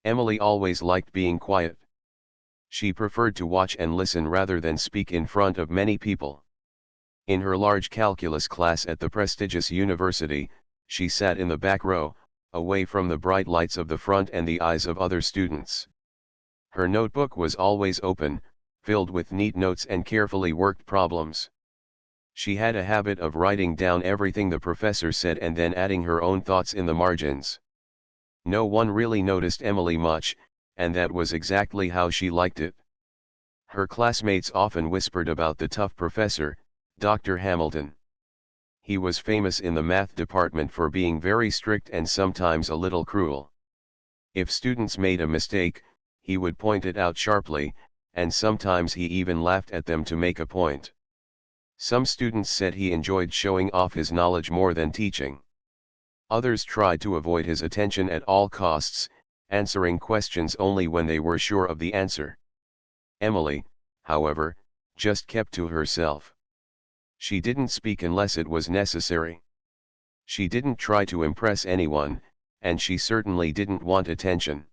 Emily always liked being quiet. She preferred to watch and listen rather than speak in front of many people. In her large calculus class at the prestigious university, she sat in the back row, away from the bright lights of the front and the eyes of other students. Her notebook was always open, filled with neat notes and carefully worked problems. She had a habit of writing down everything the professor said and then adding her own thoughts in the margins. No one really noticed Emily much, and that was exactly how she liked it. Her classmates often whispered about the tough professor, Dr. Hamilton. He was famous in the math department for being very strict and sometimes a little cruel. If students made a mistake, he would point it out sharply, and sometimes he even laughed at them to make a point. Some students said he enjoyed showing off his knowledge more than teaching. Others tried to avoid his attention at all costs, answering questions only when they were sure of the answer. Emily, however, just kept to herself. She didn't speak unless it was necessary. She didn't try to impress anyone, and she certainly didn't want attention.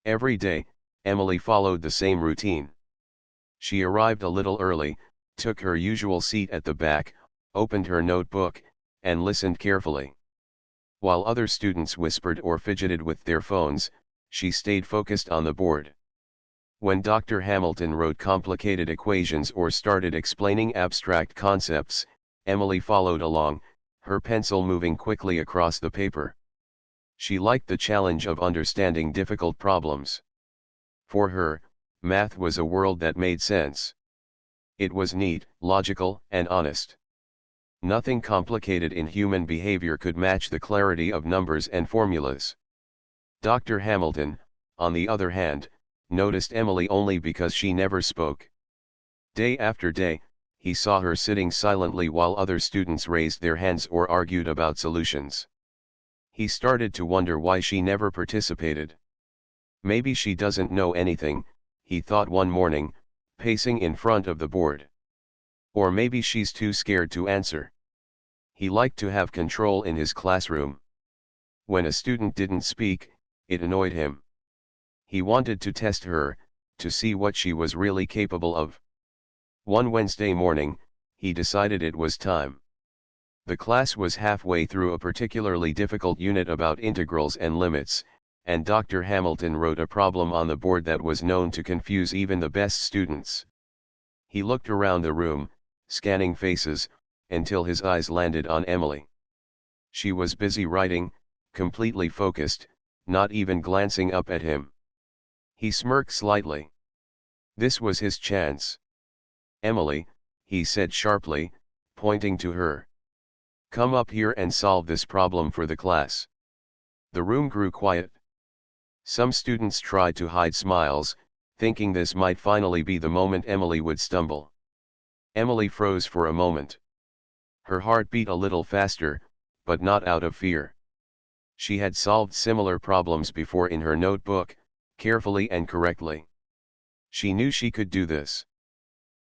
Every day, Emily followed the same routine. She arrived a little early, took her usual seat at the back, opened her notebook, and listened carefully. While other students whispered or fidgeted with their phones, she stayed focused on the board. When Dr. Hamilton wrote complicated equations or started explaining abstract concepts, Emily followed along, her pencil moving quickly across the paper. She liked the challenge of understanding difficult problems. For her, math was a world that made sense. It was neat, logical, and honest. Nothing complicated in human behavior could match the clarity of numbers and formulas. Dr. Hamilton, on the other hand, noticed Emily only because she never spoke. Day after day, he saw her sitting silently while other students raised their hands or argued about solutions. He started to wonder why she never participated. Maybe she doesn't know anything, he thought one morning, pacing in front of the board. Or maybe she's too scared to answer. He liked to have control in his classroom. When a student didn't speak, it annoyed him. He wanted to test her, to see what she was really capable of. One Wednesday morning, he decided it was time. The class was halfway through a particularly difficult unit about integrals and limits, and Dr. Hamilton wrote a problem on the board that was known to confuse even the best students. He looked around the room, scanning faces, until his eyes landed on Emily. She was busy writing, completely focused, not even glancing up at him. He smirked slightly. This was his chance. "Emily," he said sharply, pointing to her. "Come up here and solve this problem for the class." The room grew quiet. Some students tried to hide smiles, thinking this might finally be the moment Emily would stumble. Emily froze for a moment. Her heart beat a little faster, but not out of fear. She had solved similar problems before in her notebook, carefully and correctly. She knew she could do this.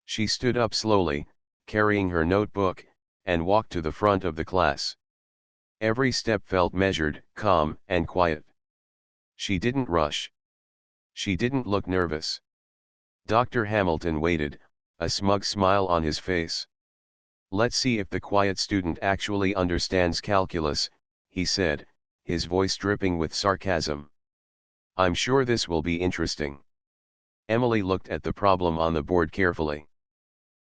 She stood up slowly, carrying her notebook, and walked to the front of the class. Every step felt measured, calm, and quiet. She didn't rush. She didn't look nervous. Dr. Hamilton waited, a smug smile on his face. "Let's see if the quiet student actually understands calculus," he said, his voice dripping with sarcasm. "I'm sure this will be interesting." Emily looked at the problem on the board carefully.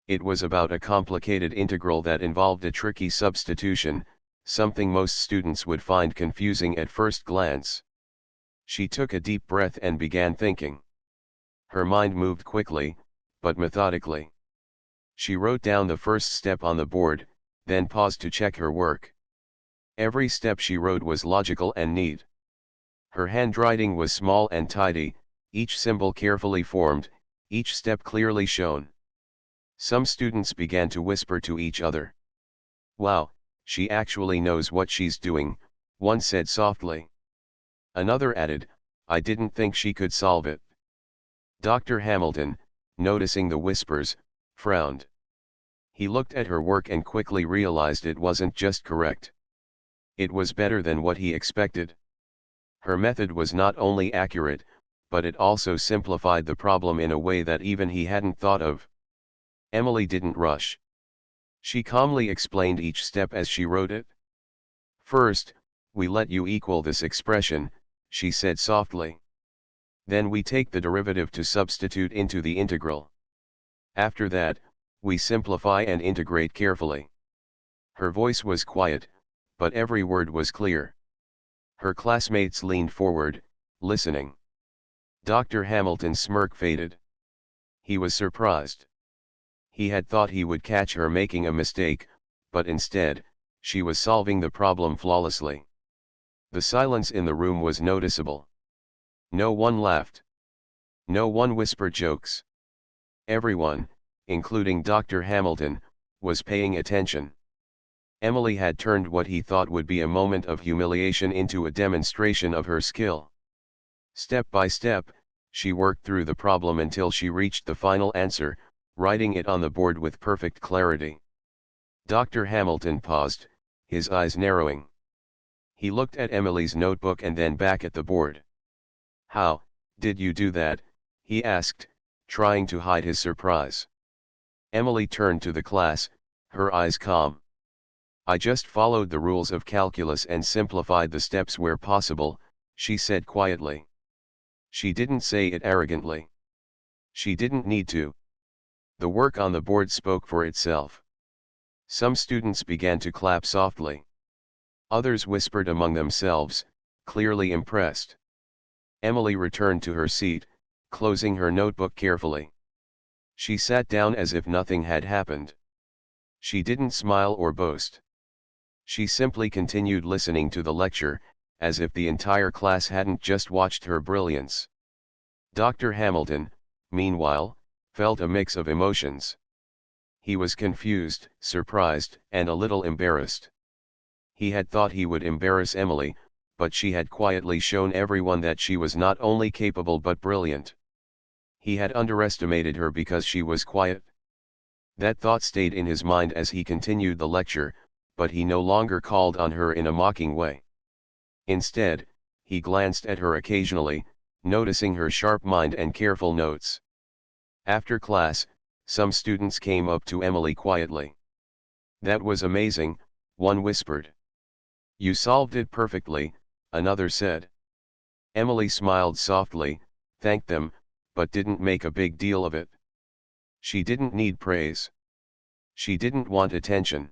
It was about a complicated integral that involved a tricky substitution, something most students would find confusing at first glance. She took a deep breath and began thinking. Her mind moved quickly, but methodically. She wrote down the first step on the board, then paused to check her work. Every step she wrote was logical and neat. Her handwriting was small and tidy, each symbol carefully formed, each step clearly shown. Some students began to whisper to each other. "Wow, she actually knows what she's doing," one said softly. Another added, "I didn't think she could solve it." Dr. Hamilton, noticing the whispers, frowned. He looked at her work and quickly realized it wasn't just correct. It was better than what he expected. Her method was not only accurate, but it also simplified the problem in a way that even he hadn't thought of. Emily didn't rush. She calmly explained each step as she wrote it. First, we let u equal this expression, she said softly. Then we take the derivative to substitute into the integral. After that, we simplify and integrate carefully. Her voice was quiet, but every word was clear. Her classmates leaned forward, listening. Dr. Hamilton's smirk faded. He was surprised. He had thought he would catch her making a mistake, but instead, she was solving the problem flawlessly. The silence in the room was noticeable. No one laughed. No one whispered jokes. Everyone, including Dr. Hamilton, was paying attention. Emily had turned what he thought would be a moment of humiliation into a demonstration of her skill. Step by step, she worked through the problem until she reached the final answer, writing it on the board with perfect clarity. Dr. Hamilton paused, his eyes narrowing. He looked at Emily's notebook and then back at the board. "How did you do that?" he asked, trying to hide his surprise. Emily turned to the class, her eyes calm. "I just followed the rules of calculus and simplified the steps where possible," she said quietly. She didn't say it arrogantly. She didn't need to. The work on the board spoke for itself. Some students began to clap softly. Others whispered among themselves, clearly impressed. Emily returned to her seat, closing her notebook carefully. She sat down as if nothing had happened. She didn't smile or boast. She simply continued listening to the lecture, as if the entire class hadn't just watched her brilliance. Dr. Hamilton, meanwhile, felt a mix of emotions. He was confused, surprised, and a little embarrassed. He had thought he would embarrass Emily, but she had quietly shown everyone that she was not only capable but brilliant. He had underestimated her because she was quiet. That thought stayed in his mind as he continued the lecture, but he no longer called on her in a mocking way. Instead, he glanced at her occasionally, noticing her sharp mind and careful notes. After class, some students came up to Emily quietly. "That was amazing," one whispered. "You solved it perfectly," another said. Emily smiled softly, thanked them, but didn't make a big deal of it. She didn't need praise. She didn't want attention.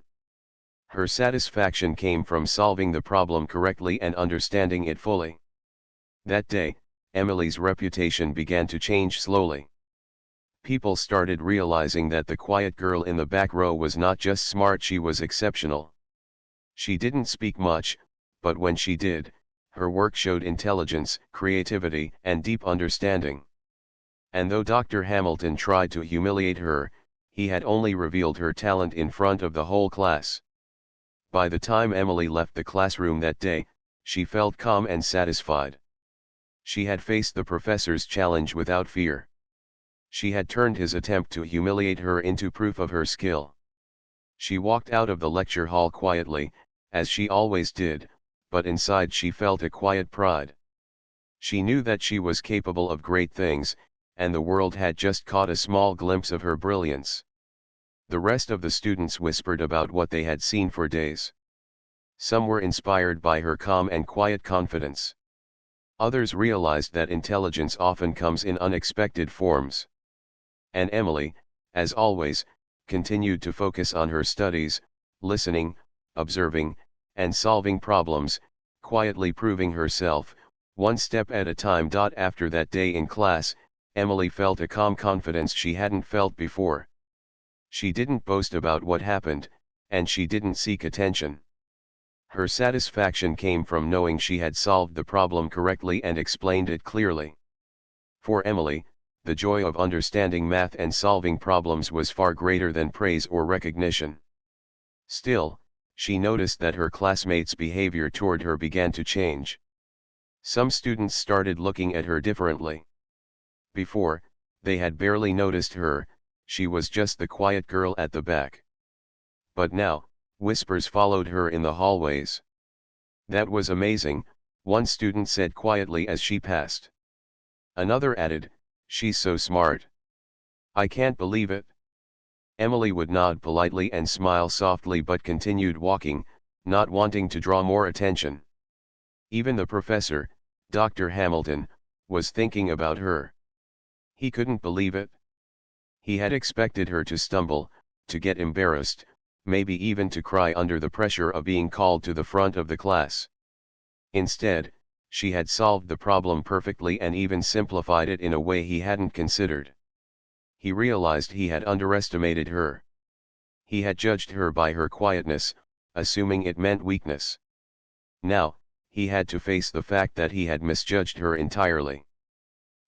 Her satisfaction came from solving the problem correctly and understanding it fully. That day, Emily's reputation began to change slowly. People started realizing that the quiet girl in the back row was not just smart, she was exceptional. She didn't speak much, but when she did, her work showed intelligence, creativity, and deep understanding. And though Dr. Hamilton tried to humiliate her, he had only revealed her talent in front of the whole class. By the time Emily left the classroom that day, she felt calm and satisfied. She had faced the professor's challenge without fear. She had turned his attempt to humiliate her into proof of her skill. She walked out of the lecture hall quietly, as she always did, but inside she felt a quiet pride. She knew that she was capable of great things, and the world had just caught a small glimpse of her brilliance. The rest of the students whispered about what they had seen for days. Some were inspired by her calm and quiet confidence. Others realized that intelligence often comes in unexpected forms. And Emily, as always, continued to focus on her studies, listening, observing, and solving problems, quietly proving herself, one step at a time. After that day in class, Emily felt a calm confidence she hadn't felt before. She didn't boast about what happened, and she didn't seek attention. Her satisfaction came from knowing she had solved the problem correctly and explained it clearly. For Emily, the joy of understanding math and solving problems was far greater than praise or recognition. Still, she noticed that her classmates' behavior toward her began to change. Some students started looking at her differently. Before, they had barely noticed her, she was just the quiet girl at the back. But now, whispers followed her in the hallways. "That was amazing," one student said quietly as she passed. Another added, "She's so smart. I can't believe it." Emily would nod politely and smile softly but continued walking, not wanting to draw more attention. Even the professor, Dr. Hamilton, was thinking about her. He couldn't believe it. He had expected her to stumble, to get embarrassed, maybe even to cry under the pressure of being called to the front of the class. Instead, she had solved the problem perfectly and even simplified it in a way he hadn't considered. He realized he had underestimated her. He had judged her by her quietness, assuming it meant weakness. Now, he had to face the fact that he had misjudged her entirely.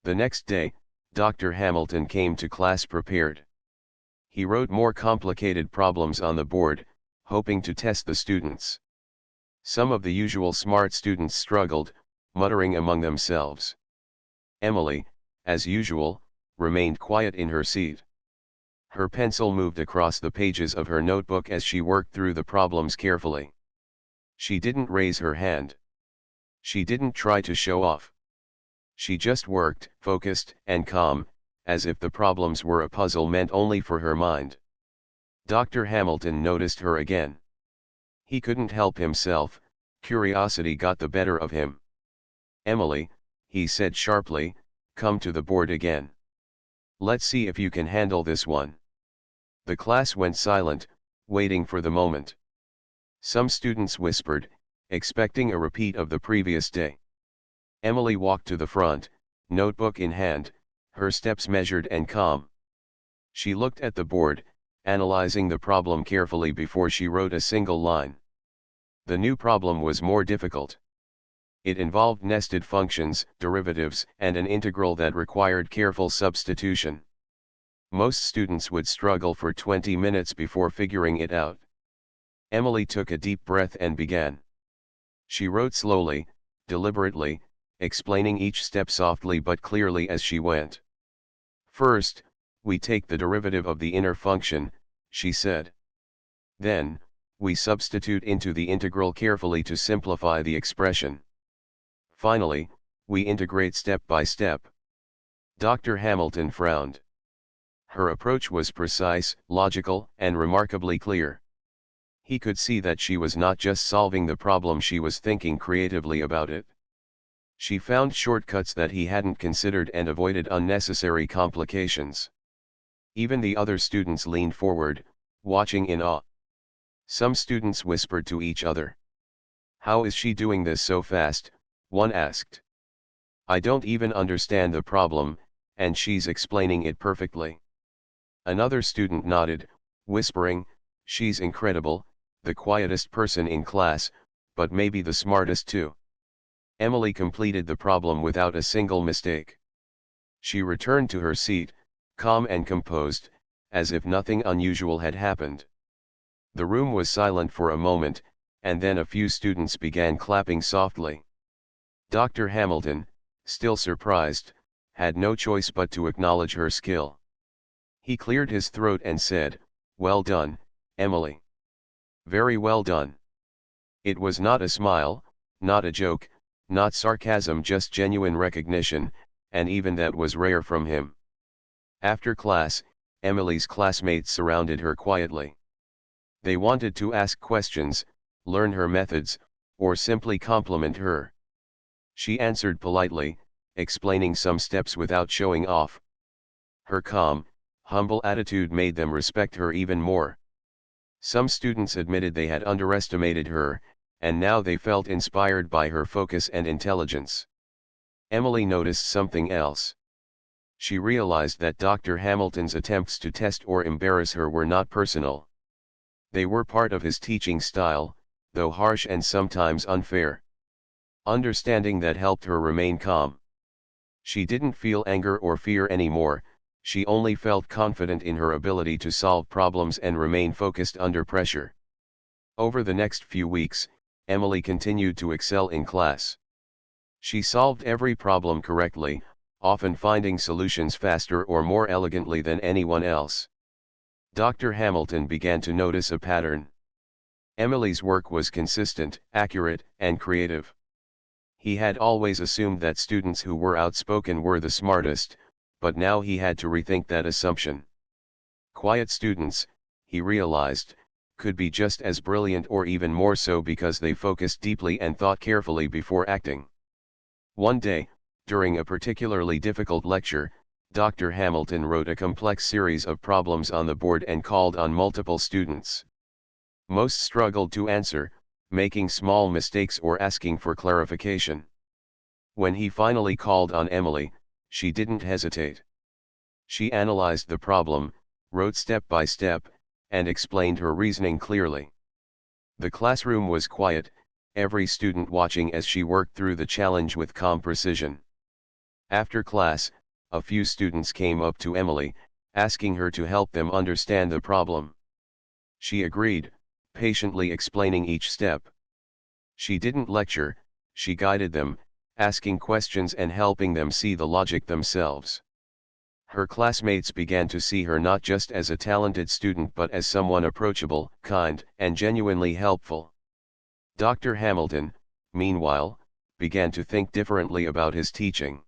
The next day, Dr. Hamilton came to class prepared. He wrote more complicated problems on the board, hoping to test the students. Some of the usual smart students struggled, muttering among themselves. Emily, as usual, remained quiet in her seat. Her pencil moved across the pages of her notebook as she worked through the problems carefully. She didn't raise her hand. She didn't try to show off. She just worked, focused and calm, as if the problems were a puzzle meant only for her mind. Dr. Hamilton noticed her again. He couldn't help himself, curiosity got the better of him. "Emily," he said sharply, "come to the board again. Let's see if you can handle this one." The class went silent, waiting for the moment. Some students whispered, expecting a repeat of the previous day. Emily walked to the front, notebook in hand, her steps measured and calm. She looked at the board, analyzing the problem carefully before she wrote a single line. The new problem was more difficult. It involved nested functions, derivatives, and an integral that required careful substitution. Most students would struggle for 20 minutes before figuring it out. Emily took a deep breath and began. She wrote slowly, deliberately, explaining each step softly but clearly as she went. "First, we take the derivative of the inner function," she said. "Then, we substitute into the integral carefully to simplify the expression. Finally, we integrate step by step." Dr. Hamilton frowned. Her approach was precise, logical, and remarkably clear. He could see that she was not just solving the problem, she was thinking creatively about it. She found shortcuts that he hadn't considered and avoided unnecessary complications. Even the other students leaned forward, watching in awe. Some students whispered to each other. "How is she doing this so fast?" one asked. "I don't even understand the problem, and she's explaining it perfectly." Another student nodded, whispering, "She's incredible, the quietest person in class, but maybe the smartest too." Emily completed the problem without a single mistake. She returned to her seat, calm and composed, as if nothing unusual had happened. The room was silent for a moment, and then a few students began clapping softly. Dr. Hamilton, still surprised, had no choice but to acknowledge her skill. He cleared his throat and said, "Well done, Emily. Very well done." It was not a smile, not a joke, not sarcasm, just genuine recognition, and even that was rare from him. After class, Emily's classmates surrounded her quietly. They wanted to ask questions, learn her methods, or simply compliment her. She answered politely, explaining some steps without showing off. Her calm, humble attitude made them respect her even more. Some students admitted they had underestimated her, and now they felt inspired by her focus and intelligence. Emily noticed something else. She realized that Dr. Hamilton's attempts to test or embarrass her were not personal. They were part of his teaching style, though harsh and sometimes unfair. Understanding that helped her remain calm. She didn't feel anger or fear anymore, she only felt confident in her ability to solve problems and remain focused under pressure. Over the next few weeks, Emily continued to excel in class. She solved every problem correctly, often finding solutions faster or more elegantly than anyone else. Dr. Hamilton began to notice a pattern. Emily's work was consistent, accurate, and creative. He had always assumed that students who were outspoken were the smartest, but now he had to rethink that assumption. Quiet students, he realized, could be just as brilliant or even more so because they focused deeply and thought carefully before acting. One day, during a particularly difficult lecture, Dr. Hamilton wrote a complex series of problems on the board and called on multiple students. Most struggled to answer, making small mistakes or asking for clarification. When he finally called on Emily, she didn't hesitate. She analyzed the problem, wrote step by step, and explained her reasoning clearly. The classroom was quiet, every student watching as she worked through the challenge with calm precision. After class, a few students came up to Emily, asking her to help them understand the problem. She agreed, patiently explaining each step. She didn't lecture, she guided them, asking questions and helping them see the logic themselves. Her classmates began to see her not just as a talented student but as someone approachable, kind, and genuinely helpful. Dr. Hamilton, meanwhile, began to think differently about his teaching.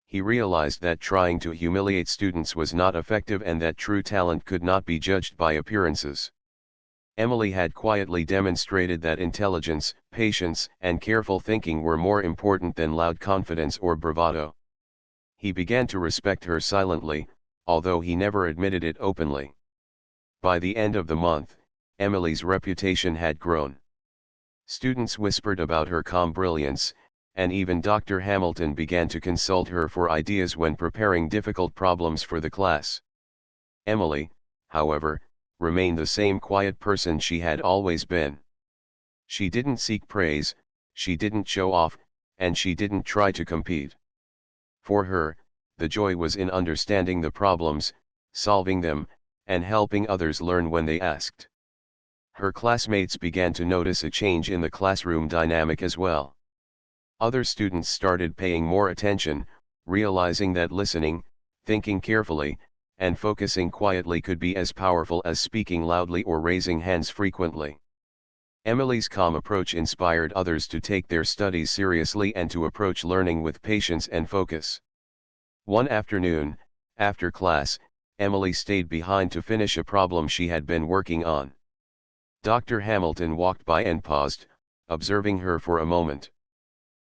He realized that trying to humiliate students was not effective and that true talent could not be judged by appearances. Emily had quietly demonstrated that intelligence, patience, and careful thinking were more important than loud confidence or bravado. He began to respect her silently, although he never admitted it openly. By the end of the month, Emily's reputation had grown. Students whispered about her calm brilliance, and even Dr. Hamilton began to consult her for ideas when preparing difficult problems for the class. Emily, however, remained the same quiet person she had always been. She didn't seek praise, she didn't show off, and she didn't try to compete. For her, the joy was in understanding the problems, solving them, and helping others learn when they asked. Her classmates began to notice a change in the classroom dynamic as well. Other students started paying more attention, realizing that listening, thinking carefully, and focusing quietly could be as powerful as speaking loudly or raising hands frequently. Emily's calm approach inspired others to take their studies seriously and to approach learning with patience and focus. One afternoon, after class, Emily stayed behind to finish a problem she had been working on. Dr. Hamilton walked by and paused, observing her for a moment.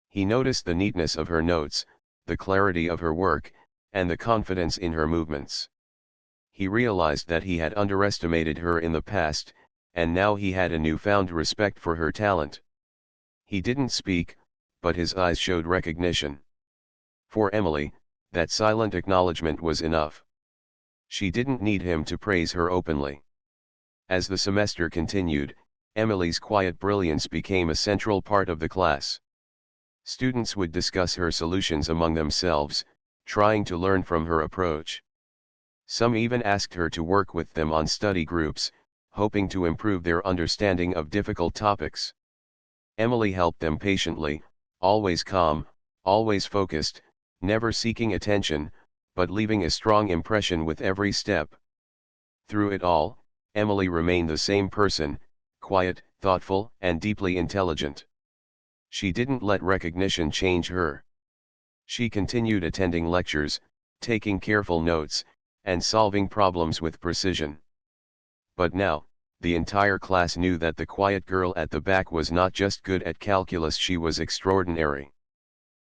He noticed the neatness of her notes, the clarity of her work, and the confidence in her movements. He realized that he had underestimated her in the past, and now he had a newfound respect for her talent. He didn't speak, but his eyes showed recognition. For Emily, that silent acknowledgement was enough. She didn't need him to praise her openly. As the semester continued, Emily's quiet brilliance became a central part of the class. Students would discuss her solutions among themselves, trying to learn from her approach. Some even asked her to work with them on study groups, hoping to improve their understanding of difficult topics. Emily helped them patiently, always calm, always focused, never seeking attention, but leaving a strong impression with every step. Through it all, Emily remained the same person, quiet, thoughtful, and deeply intelligent. She didn't let recognition change her. She continued attending lectures, taking careful notes, and solving problems with precision. But now, the entire class knew that the quiet girl at the back was not just good at calculus, she was extraordinary.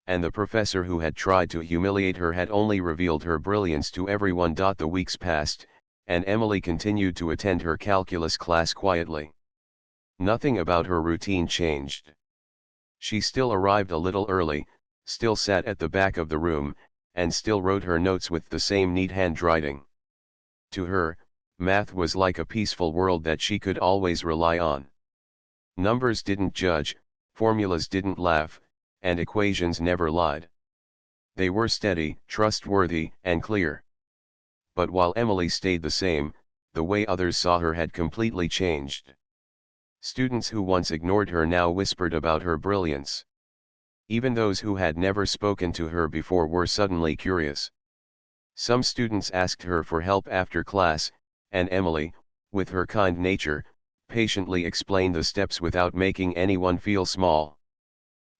And the professor who had tried to humiliate her had only revealed her brilliance to everyone. The weeks passed, and Emily continued to attend her calculus class quietly. Nothing about her routine changed. She still arrived a little early, still sat at the back of the room, and still wrote her notes with the same neat handwriting. To her, math was like a peaceful world that she could always rely on. Numbers didn't judge, formulas didn't laugh, and equations never lied. They were steady, trustworthy, and clear. But while Emily stayed the same, the way others saw her had completely changed. Students who once ignored her now whispered about her brilliance. Even those who had never spoken to her before were suddenly curious. Some students asked her for help after class, and Emily, with her kind nature, patiently explained the steps without making anyone feel small.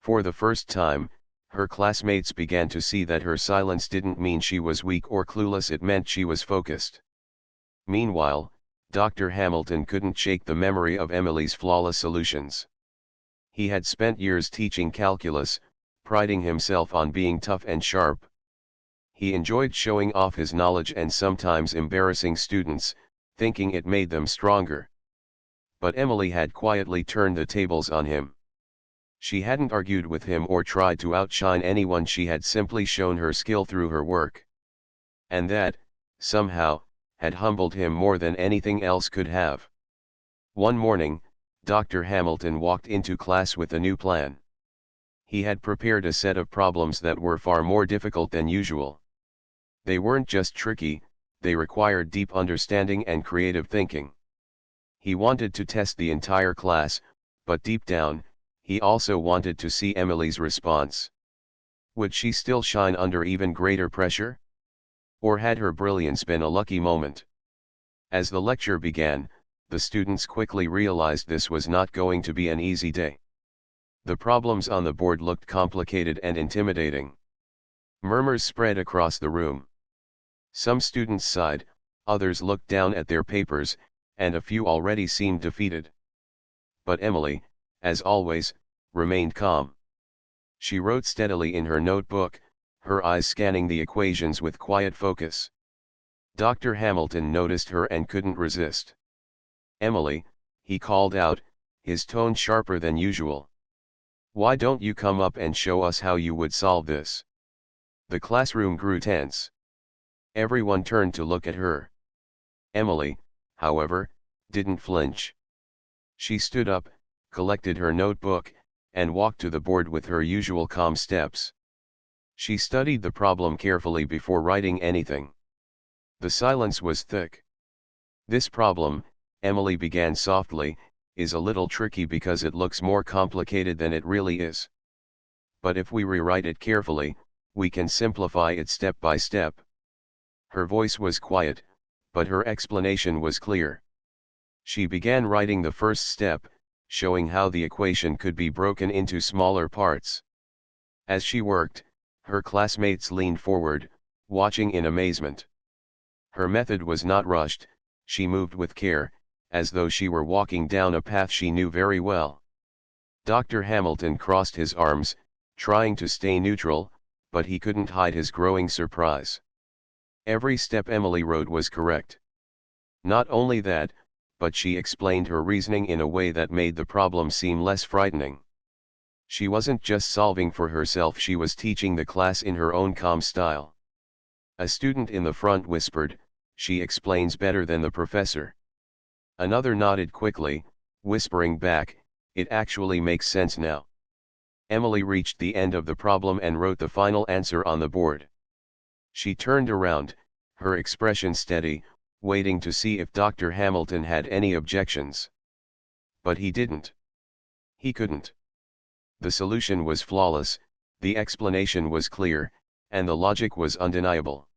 For the first time, her classmates began to see that her silence didn't mean she was weak or clueless, it meant she was focused. Meanwhile, Dr. Hamilton couldn't shake the memory of Emily's flawless solutions. He had spent years teaching calculus, priding himself on being tough and sharp. He enjoyed showing off his knowledge and sometimes embarrassing students, thinking it made them stronger. But Emily had quietly turned the tables on him. She hadn't argued with him or tried to outshine anyone, she had simply shown her skill through her work. And that, somehow, had humbled him more than anything else could have. One morning, Dr. Hamilton walked into class with a new plan. He had prepared a set of problems that were far more difficult than usual. They weren't just tricky, they required deep understanding and creative thinking. He wanted to test the entire class, but deep down, he also wanted to see Emily's response. Would she still shine under even greater pressure? Or had her brilliance been a lucky moment? As the lecture began, the students quickly realized this was not going to be an easy day. The problems on the board looked complicated and intimidating. Murmurs spread across the room. Some students sighed, others looked down at their papers, and a few already seemed defeated. But Emily, as always, remained calm. She wrote steadily in her notebook, her eyes scanning the equations with quiet focus. Dr. Hamilton noticed her and couldn't resist. "Emily," he called out, his tone sharper than usual. "Why don't you come up and show us how you would solve this?" The classroom grew tense. Everyone turned to look at her. Emily, however, didn't flinch. She stood up, collected her notebook, and walked to the board with her usual calm steps. She studied the problem carefully before writing anything. The silence was thick. "This problem," Emily began softly, "is a little tricky because it looks more complicated than it really is. But if we rewrite it carefully, we can simplify it step by step." Her voice was quiet, but her explanation was clear. She began writing the first step, showing how the equation could be broken into smaller parts. As she worked, her classmates leaned forward, watching in amazement. Her method was not rushed, she moved with care, as though she were walking down a path she knew very well. Dr. Hamilton crossed his arms, trying to stay neutral, but he couldn't hide his growing surprise. Every step Emily wrote was correct. Not only that, but she explained her reasoning in a way that made the problem seem less frightening. She wasn't just solving for herself, she was teaching the class in her own calm style. A student in the front whispered, "She explains better than the professor." Another nodded quickly, whispering back, "It actually makes sense now." Emily reached the end of the problem and wrote the final answer on the board. She turned around, her expression steady, waiting to see if Dr. Hamilton had any objections. But he didn't. He couldn't. The solution was flawless, the explanation was clear, and the logic was undeniable.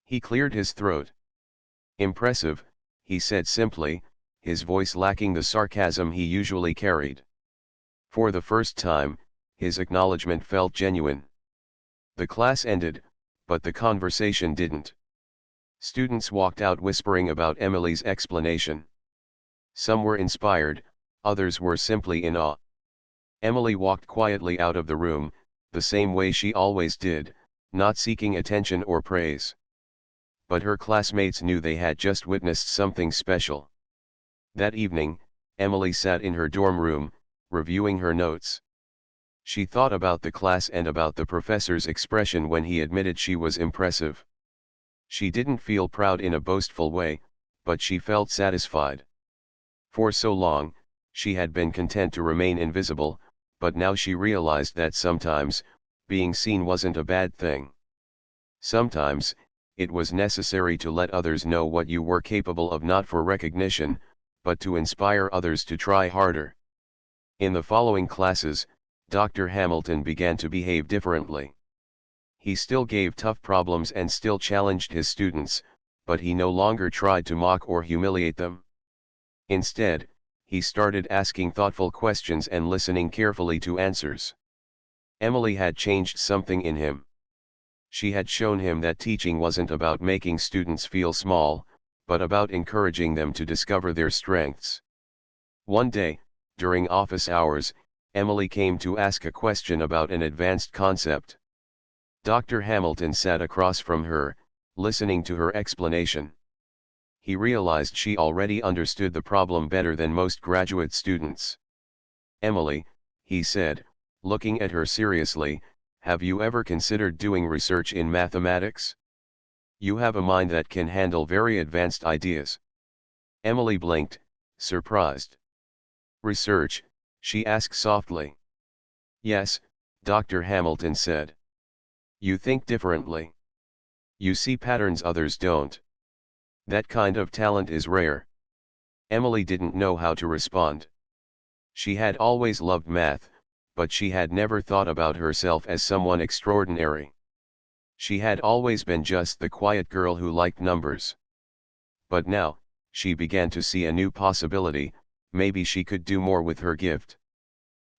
He cleared his throat. "Impressive," he said simply, his voice lacking the sarcasm he usually carried. For the first time, his acknowledgement felt genuine. The class ended, but the conversation didn't. Students walked out whispering about Emily's explanation. Some were inspired, others were simply in awe. Emily walked quietly out of the room, the same way she always did, not seeking attention or praise. But her classmates knew they had just witnessed something special. That evening, Emily sat in her dorm room, reviewing her notes. She thought about the class and about the professor's expression when he admitted she was impressive. She didn't feel proud in a boastful way, but she felt satisfied. For so long, she had been content to remain invisible, but now she realized that sometimes, being seen wasn't a bad thing. Sometimes, it was necessary to let others know what you were capable of, not for recognition, but to inspire others to try harder. In the following classes, Dr. Hamilton began to behave differently. He still gave tough problems and still challenged his students, but he no longer tried to mock or humiliate them. Instead, he started asking thoughtful questions and listening carefully to answers. Emily had changed something in him. She had shown him that teaching wasn't about making students feel small, but about encouraging them to discover their strengths. One day, during office hours, Emily came to ask a question about an advanced concept. Dr. Hamilton sat across from her, listening to her explanation. He realized she already understood the problem better than most graduate students. "Emily," he said, looking at her seriously, "have you ever considered doing research in mathematics? You have a mind that can handle very advanced ideas." Emily blinked, surprised. "Research?" she asked softly. "Yes," Dr. Hamilton said. "You think differently. You see patterns others don't. That kind of talent is rare." Emily didn't know how to respond. She had always loved math, but she had never thought about herself as someone extraordinary. She had always been just the quiet girl who liked numbers. But now, she began to see a new possibility. Maybe she could do more with her gift.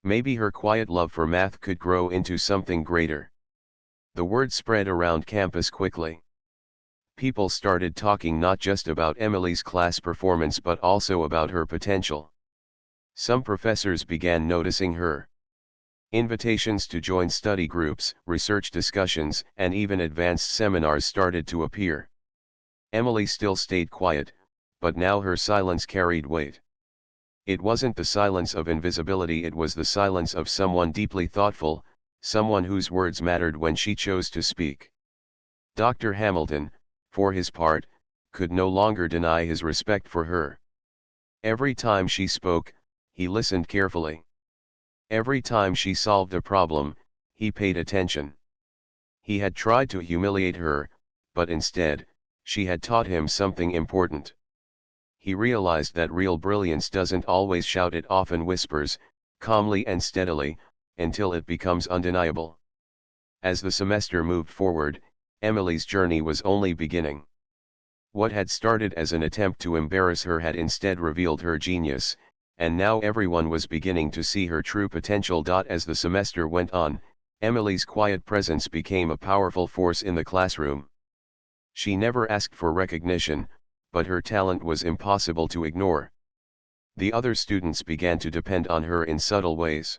Maybe her quiet love for math could grow into something greater. The word spread around campus quickly. People started talking not just about Emily's class performance but also about her potential. Some professors began noticing her. Invitations to join study groups, research discussions, and even advanced seminars started to appear. Emily still stayed quiet, but now her silence carried weight. It wasn't the silence of invisibility, it was the silence of someone deeply thoughtful, someone whose words mattered when she chose to speak. Dr. Hamilton, for his part, could no longer deny his respect for her. Every time she spoke, he listened carefully. Every time she solved a problem, he paid attention. He had tried to humiliate her, but instead, she had taught him something important. He realized that real brilliance doesn't always shout, it often whispers, calmly and steadily, until it becomes undeniable. As the semester moved forward, Emily's journey was only beginning. What had started as an attempt to embarrass her had instead revealed her genius, and now everyone was beginning to see her true potential. As the semester went on, Emily's quiet presence became a powerful force in the classroom. She never asked for recognition, but her talent was impossible to ignore. The other students began to depend on her in subtle ways.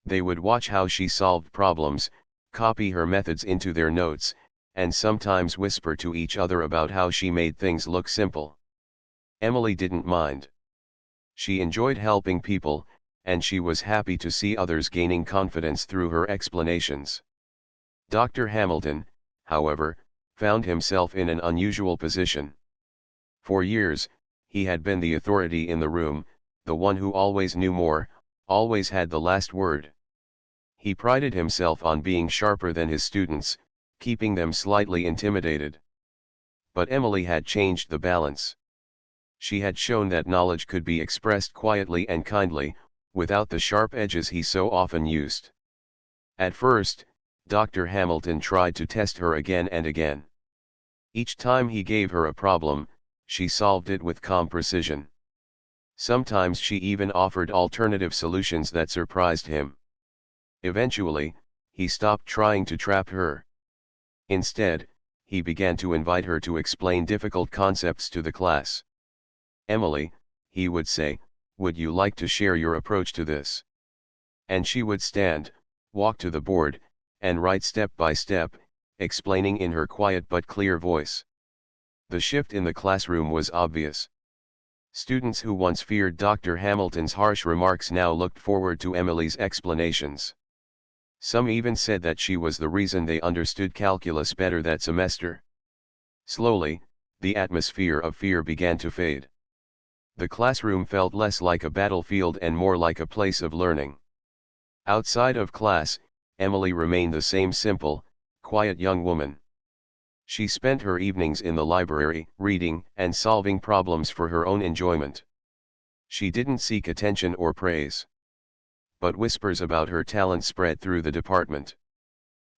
They would watch how she solved problems, copy her methods into their notes, and sometimes whisper to each other about how she made things look simple. Emily didn't mind. She enjoyed helping people, and she was happy to see others gaining confidence through her explanations. Dr. Hamilton, however, found himself in an unusual position. For years, he had been the authority in the room, the one who always knew more, always had the last word. He prided himself on being sharper than his students, keeping them slightly intimidated. But Emily had changed the balance. She had shown that knowledge could be expressed quietly and kindly, without the sharp edges he so often used. At first, Dr. Hamilton tried to test her again and again. Each time he gave her a problem, she solved it with calm precision. Sometimes she even offered alternative solutions that surprised him. Eventually, he stopped trying to trap her. Instead, he began to invite her to explain difficult concepts to the class. "Emily," he would say, "would you like to share your approach to this?" And she would stand, walk to the board, and write step by step, explaining in her quiet but clear voice. The shift in the classroom was obvious. Students who once feared Dr. Hamilton's harsh remarks now looked forward to Emily's explanations. Some even said that she was the reason they understood calculus better that semester. Slowly, the atmosphere of fear began to fade. The classroom felt less like a battlefield and more like a place of learning. Outside of class, Emily remained the same simple, quiet young woman. She spent her evenings in the library, reading and solving problems for her own enjoyment. She didn't seek attention or praise. But whispers about her talent spread through the department.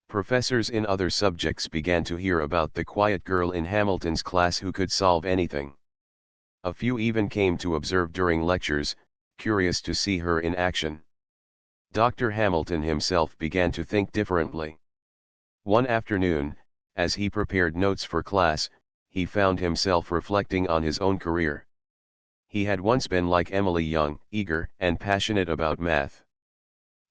Professors in other subjects began to hear about the quiet girl in Hamilton's class who could solve anything. A few even came to observe during lectures, curious to see her in action. Dr. Hamilton himself began to think differently. One afternoon, as he prepared notes for class, he found himself reflecting on his own career. He had once been like Emily, young, eager, and passionate about math.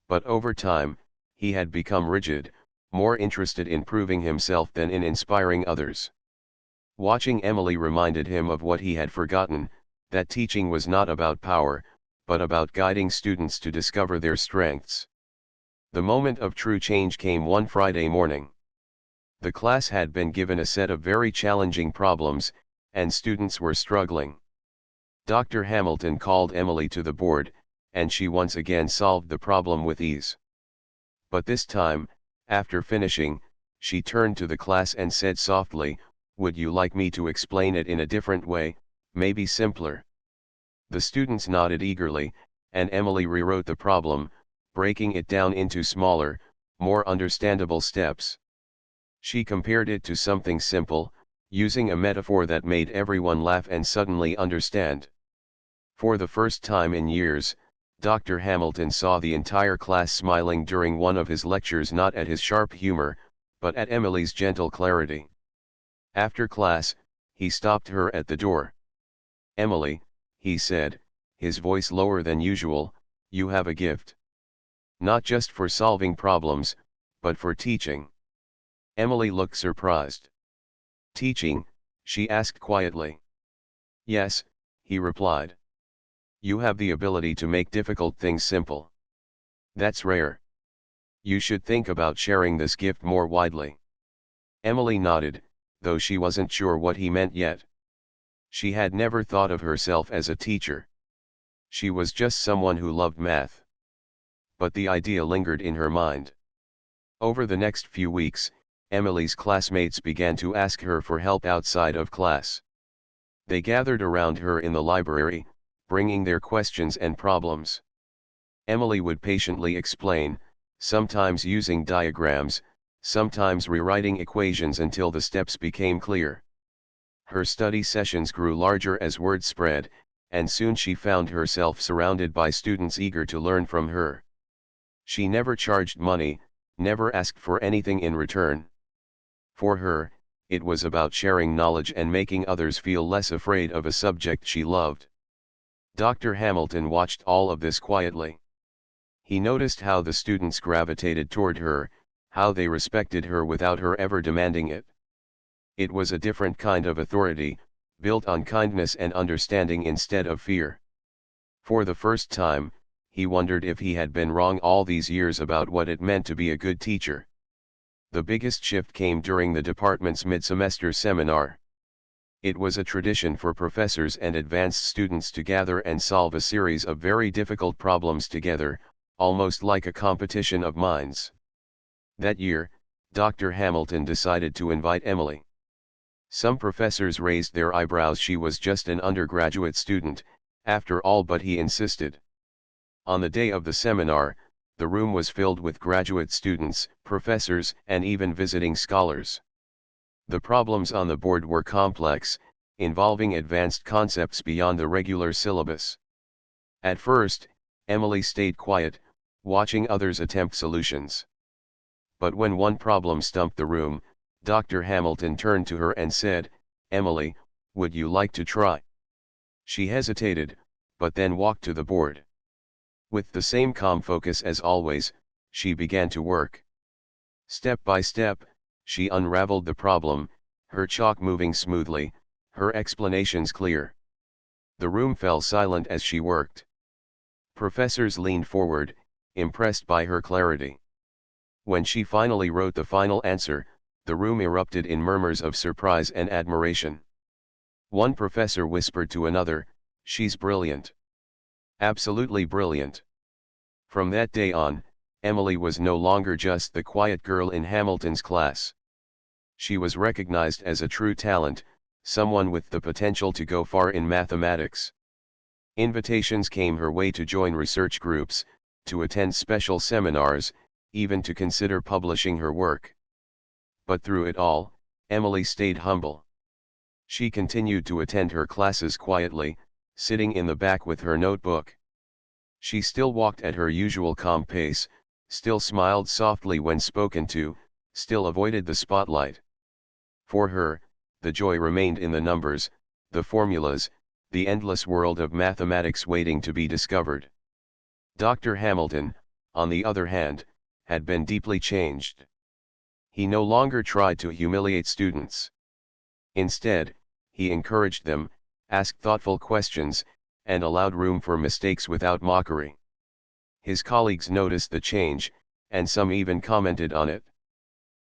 But over time, he had become rigid, more interested in proving himself than in inspiring others. Watching Emily reminded him of what he had forgotten, that teaching was not about power, but about guiding students to discover their strengths. The moment of true change came one Friday morning. The class had been given a set of very challenging problems, and students were struggling. Dr. Hamilton called Emily to the board, and she once again solved the problem with ease. But this time, after finishing, she turned to the class and said softly, "Would you like me to explain it in a different way, maybe simpler?" The students nodded eagerly, and Emily rewrote the problem, breaking it down into smaller, more understandable steps. She compared it to something simple, using a metaphor that made everyone laugh and suddenly understand. For the first time in years, Dr. Hamilton saw the entire class smiling during one of his lectures, not at his sharp humor, but at Emily's gentle clarity. After class, he stopped her at the door. "Emily," he said, his voice lower than usual, "you have a gift. Not just for solving problems, but for teaching." Emily looked surprised. "Teaching?" she asked quietly. "Yes," he replied. "You have the ability to make difficult things simple. That's rare. You should think about sharing this gift more widely." Emily nodded, though she wasn't sure what he meant yet. She had never thought of herself as a teacher. She was just someone who loved math. But the idea lingered in her mind. Over the next few weeks, Emily's classmates began to ask her for help outside of class. They gathered around her in the library, bringing their questions and problems. Emily would patiently explain, sometimes using diagrams, sometimes rewriting equations until the steps became clear. Her study sessions grew larger as word spread, and soon she found herself surrounded by students eager to learn from her. She never charged money, never asked for anything in return. For her, it was about sharing knowledge and making others feel less afraid of a subject she loved. Dr. Hamilton watched all of this quietly. He noticed how the students gravitated toward her, how they respected her without her ever demanding it. It was a different kind of authority, built on kindness and understanding instead of fear. For the first time, he wondered if he had been wrong all these years about what it meant to be a good teacher. The biggest shift came during the department's mid-semester seminar. It was a tradition for professors and advanced students to gather and solve a series of very difficult problems together, almost like a competition of minds. That year, Dr. Hamilton decided to invite Emily. Some professors raised their eyebrows. She was just an undergraduate student, after all, but he insisted. On the day of the seminar, the room was filled with graduate students, professors, and even visiting scholars. The problems on the board were complex, involving advanced concepts beyond the regular syllabus. At first, Emily stayed quiet, watching others attempt solutions. But when one problem stumped the room, Dr. Hamilton turned to her and said, "Emily, would you like to try?" She hesitated, but then walked to the board. With the same calm focus as always, she began to work. Step by step, she unraveled the problem, her chalk moving smoothly, her explanations clear. The room fell silent as she worked. Professors leaned forward, impressed by her clarity. When she finally wrote the final answer, the room erupted in murmurs of surprise and admiration. One professor whispered to another, "She's brilliant. Absolutely brilliant." From that day on, Emily was no longer just the quiet girl in Hamilton's class. She was recognized as a true talent, someone with the potential to go far in mathematics. Invitations came her way to join research groups, to attend special seminars, even to consider publishing her work. But through it all, Emily stayed humble. She continued to attend her classes quietly, sitting in the back with her notebook. She still walked at her usual calm pace, still smiled softly when spoken to, still avoided the spotlight. For her, the joy remained in the numbers, the formulas, the endless world of mathematics waiting to be discovered. Dr. Hamilton, on the other hand, had been deeply changed. He no longer tried to humiliate students. Instead, he encouraged them, asked thoughtful questions, and allowed room for mistakes without mockery. His colleagues noticed the change, and some even commented on it.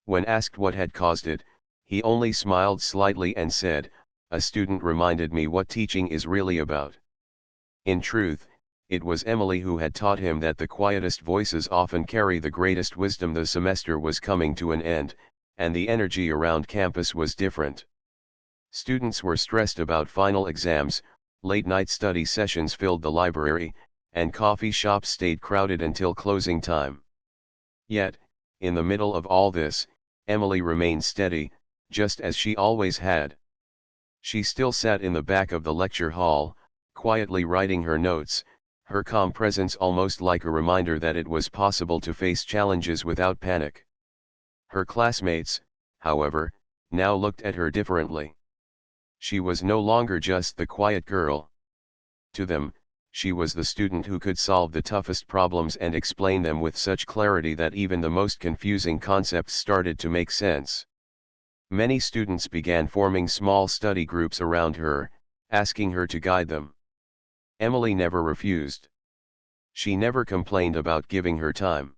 When asked what had caused it, he only smiled slightly and said, "A student reminded me what teaching is really about." In truth, it was Emily who had taught him that the quietest voices often carry the greatest wisdom. The semester was coming to an end, and the energy around campus was different. Students were stressed about final exams, late-night study sessions filled the library, and coffee shops stayed crowded until closing time. Yet, in the middle of all this, Emily remained steady, just as she always had. She still sat in the back of the lecture hall, quietly writing her notes, her calm presence almost like a reminder that it was possible to face challenges without panic. Her classmates, however, now looked at her differently. She was no longer just the quiet girl. To them, she was the student who could solve the toughest problems and explain them with such clarity that even the most confusing concepts started to make sense. Many students began forming small study groups around her, asking her to guide them. Emily never refused. She never complained about giving her time.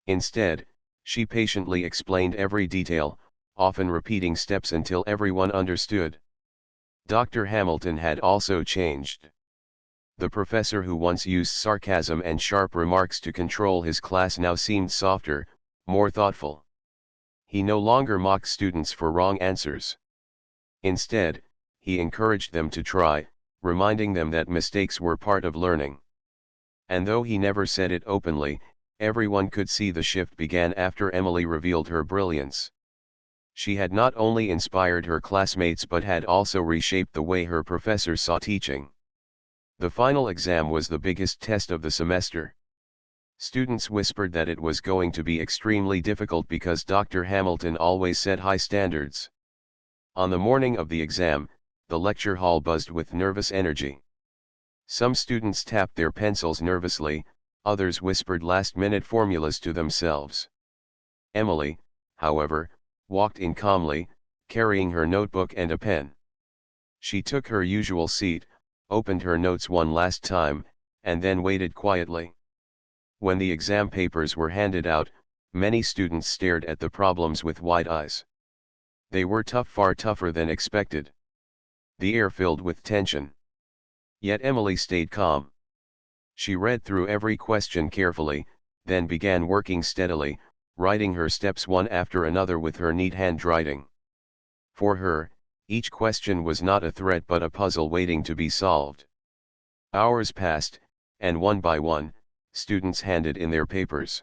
Instead, she patiently explained every detail, often repeating steps until everyone understood. Dr. Hamilton had also changed. The professor who once used sarcasm and sharp remarks to control his class now seemed softer, more thoughtful. He no longer mocked students for wrong answers. Instead, he encouraged them to try, reminding them that mistakes were part of learning. And though he never said it openly, everyone could see the shift began after Emily revealed her brilliance. She had not only inspired her classmates but had also reshaped the way her professors saw teaching. The final exam was the biggest test of the semester. Students whispered that it was going to be extremely difficult because Dr. Hamilton always set high standards. On the morning of the exam, the lecture hall buzzed with nervous energy. Some students tapped their pencils nervously, others whispered last-minute formulas to themselves. Emily, however, walked in calmly, carrying her notebook and a pen. She took her usual seat, opened her notes one last time, and then waited quietly. When the exam papers were handed out, many students stared at the problems with wide eyes. They were tough, far tougher than expected. The air filled with tension. Yet Emily stayed calm. She read through every question carefully, then began working steadily, writing her steps one after another with her neat handwriting. For her, each question was not a threat but a puzzle waiting to be solved. Hours passed, and one by one, students handed in their papers.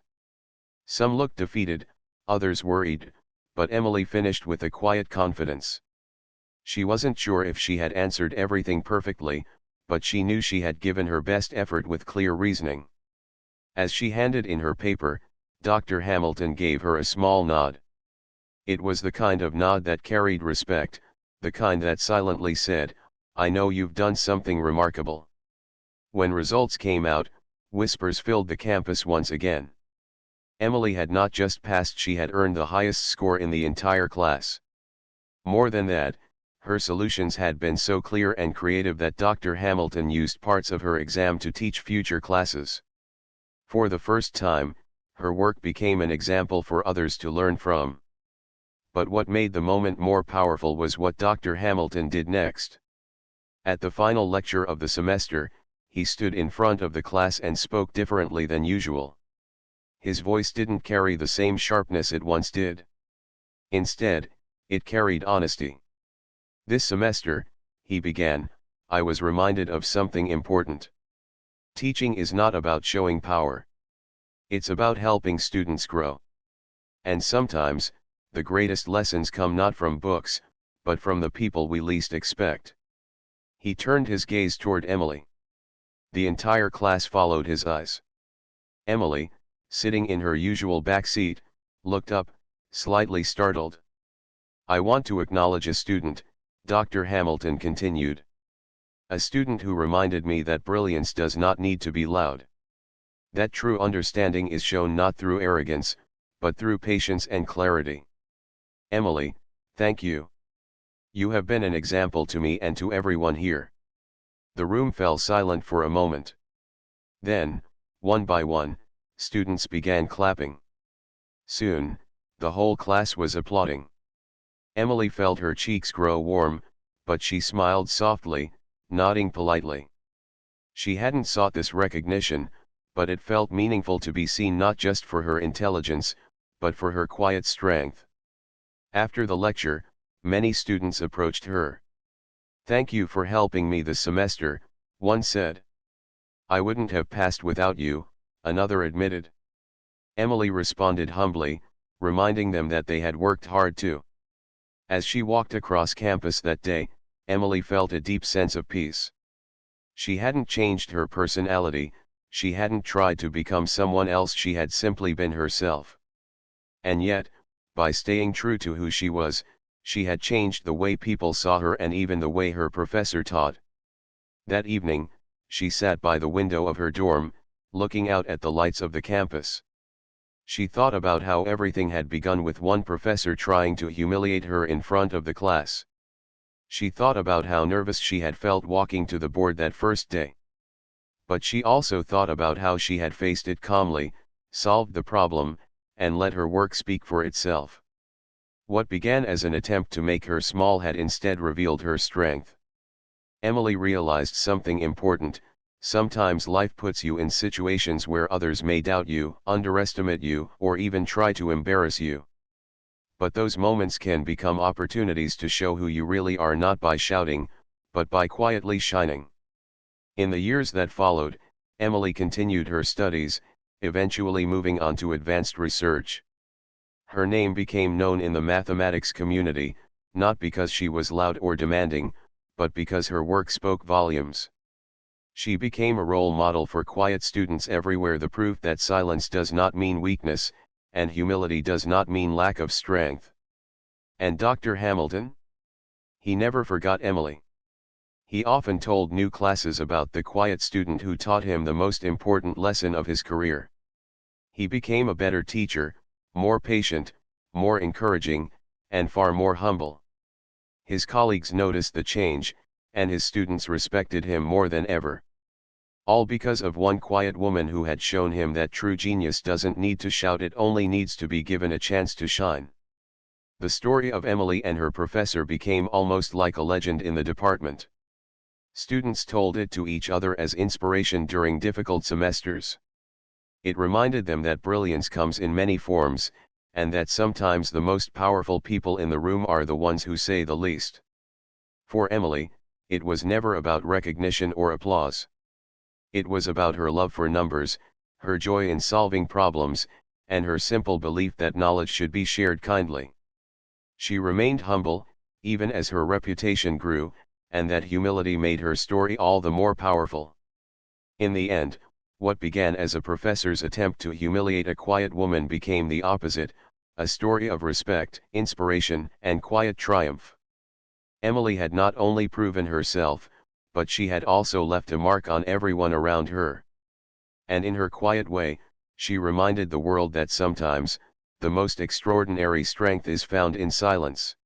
Some looked defeated, others worried, but Emily finished with a quiet confidence. She wasn't sure if she had answered everything perfectly, but she knew she had given her best effort with clear reasoning. As she handed in her paper, Dr. Hamilton gave her a small nod. It was the kind of nod that carried respect, the kind that silently said, "I know you've done something remarkable." When results came out, whispers filled the campus once again. Emily had not just passed, she had earned the highest score in the entire class. More than that, her solutions had been so clear and creative that Dr. Hamilton used parts of her exam to teach future classes. For the first time, her work became an example for others to learn from. But what made the moment more powerful was what Dr. Hamilton did next. At the final lecture of the semester, he stood in front of the class and spoke differently than usual. His voice didn't carry the same sharpness it once did. Instead, it carried honesty. "This semester," he began, "I was reminded of something important. Teaching is not about showing power. It's about helping students grow. And sometimes, the greatest lessons come not from books, but from the people we least expect." He turned his gaze toward Emily. The entire class followed his eyes. Emily, sitting in her usual back seat, looked up, slightly startled. "I want to acknowledge a student," Dr. Hamilton continued. "A student who reminded me that brilliance does not need to be loud. That true understanding is shown not through arrogance, but through patience and clarity. Emily, thank you. You have been an example to me and to everyone here." The room fell silent for a moment. Then, one by one, students began clapping. Soon, the whole class was applauding. Emily felt her cheeks grow warm, but she smiled softly, nodding politely. She hadn't sought this recognition, but it felt meaningful to be seen not just for her intelligence, but for her quiet strength. After the lecture, many students approached her. "Thank you for helping me this semester," one said. "I wouldn't have passed without you," another admitted. Emily responded humbly, reminding them that they had worked hard too. As she walked across campus that day, Emily felt a deep sense of peace. She hadn't changed her personality, she hadn't tried to become someone else, she had simply been herself. And yet, by staying true to who she was, she had changed the way people saw her and even the way her professor taught. That evening, she sat by the window of her dorm, looking out at the lights of the campus. She thought about how everything had begun with one professor trying to humiliate her in front of the class. She thought about how nervous she had felt walking to the board that first day. But she also thought about how she had faced it calmly, solved the problem, and let her work speak for itself. What began as an attempt to make her small had instead revealed her strength. Emily realized something important. Sometimes life puts you in situations where others may doubt you, underestimate you, or even try to embarrass you. But those moments can become opportunities to show who you really are, not by shouting, but by quietly shining. In the years that followed, Emily continued her studies, eventually moving on to advanced research. Her name became known in the mathematics community, not because she was loud or demanding, but because her work spoke volumes. She became a role model for quiet students everywhere, the proof that silence does not mean weakness, and humility does not mean lack of strength. And Dr. Hamilton? He never forgot Emily. He often told new classes about the quiet student who taught him the most important lesson of his career. He became a better teacher, more patient, more encouraging, and far more humble. His colleagues noticed the change, and his students respected him more than ever. All because of one quiet woman who had shown him that true genius doesn't need to shout, it only needs to be given a chance to shine. The story of Emily and her professor became almost like a legend in the department. Students told it to each other as inspiration during difficult semesters. It reminded them that brilliance comes in many forms, and that sometimes the most powerful people in the room are the ones who say the least. For Emily, it was never about recognition or applause. It was about her love for numbers, her joy in solving problems, and her simple belief that knowledge should be shared kindly. She remained humble, even as her reputation grew, and that humility made her story all the more powerful. In the end, what began as a professor's attempt to humiliate a quiet woman became the opposite, a story of respect, inspiration, and quiet triumph. Emily had not only proven herself, but she had also left a mark on everyone around her. And in her quiet way, she reminded the world that sometimes, the most extraordinary strength is found in silence.